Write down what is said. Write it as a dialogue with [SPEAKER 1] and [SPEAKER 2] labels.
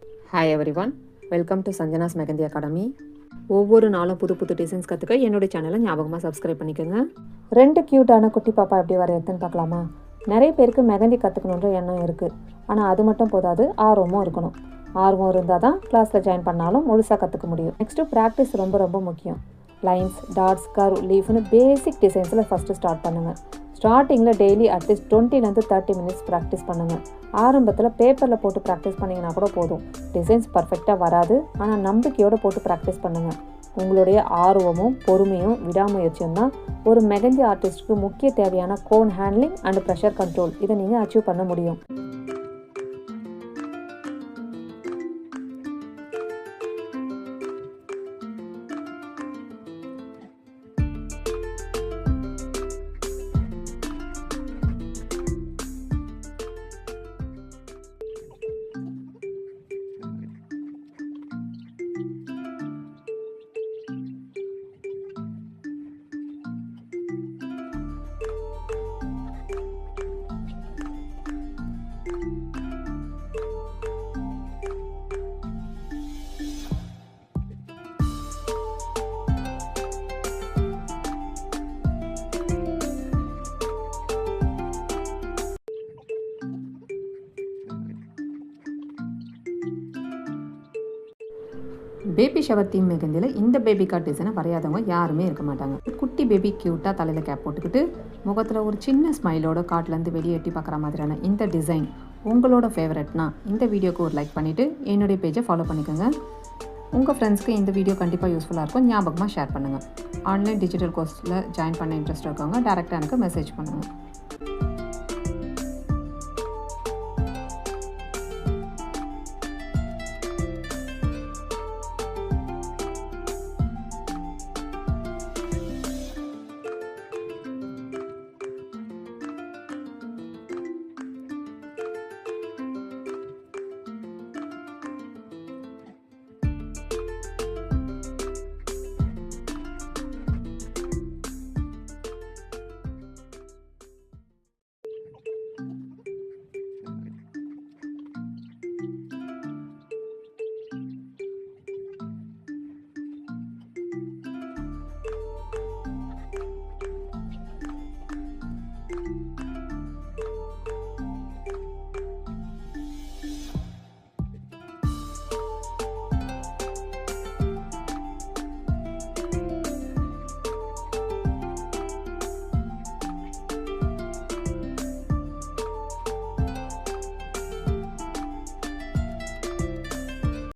[SPEAKER 1] Hi everyone, welcome to Sanjana's Mehndi Academy. ஒவ்வொரு நாளும் புது புது டிசைன்ஸ் கற்றுக்க என்னோட சேனலை ஞாபகமாக சப்ஸ்கிரைப் பண்ணிக்கோங்க. 2 க்யூட்டான குட்டி பாப்பா எப்படி வரையறதுன்னு பார்க்கலாமா? நிறைய பேருக்கு மெஹந்தி கற்றுக்கணுன்ற எண்ணம் இருக்குது. ஆனால் அது மட்டும் போதாது, ஆர்வமும் இருக்கணும். ஆர்வம் இருந்தால் தான் கிளாஸில் ஜாயின் பண்ணாலும் முழுசாக கற்றுக்க முடியும். நெக்ஸ்ட்டு ப்ராக்டிஸ் ரொம்ப முக்கியம். லைன்ஸ், டாட்ஸ், கர்வ், லீஃப்னு பேசிக் டிசைன்ஸில் ஃபஸ்ட்டு ஸ்டார்ட் பண்ணுங்கள். ஸ்டார்டிங்கில் daily at least 20 to 30 minutes practice பண்ணுங்கள். ஆரம்பத்தில் பேப்பரில் போட்டு ப்ராக்டிஸ் பண்ணிங்கன்னா கூட போதும். டிசைன்ஸ் பர்ஃபெக்டாக வராது, ஆனால் நம்பிக்கையோடு போட்டு ப்ராக்டிஸ் பண்ணுங்கள். உங்களுடைய ஆர்வமும் பொறுமையும் விடாமுயற்சியும் தான் ஒரு மெஹந்தி ஆர்டிஸ்ட்டுக்கு முக்கிய தேவையான cone handling and pressure control. இதை நீங்கள் அச்சீவ் பண்ண முடியும். பேபி ஷவர் தீம் மெஹந்தியில் இந்த பேபி கார்ட் டிசைனை வரையாதவங்க யாருமே இருக்க மாட்டாங்க. குட்டி பேபி க்யூட்டாக தலையில் கேப் போட்டுக்கிட்டு முகத்தில் ஒரு சின்ன ஸ்மைலோட காட்டிலேருந்து வெளியே எட்டி பார்க்குற மாதிரியான இந்த டிசைன் உங்களோட ஃபேவரட்னா இந்த வீடியோக்கு ஒரு லைக் பண்ணிவிட்டு என்னுடைய பேஜை ஃபாலோ பண்ணிக்கோங்க. உங்கள் ஃப்ரெண்ட்ஸ்க்கு இந்த வீடியோ கண்டிப்பாக யூஸ்ஃபுல்லாக இருக்கும். ஞாபகமாக ஷேர் பண்ணுங்கள். ஆன்லைன் டிஜிட்டல் கோர்ஸில் ஜாயின் பண்ண இன்ட்ரெஸ்ட் இருக்கவங்க டேரெக்டாக எனக்கு மெசேஜ் பண்ணுங்கள்.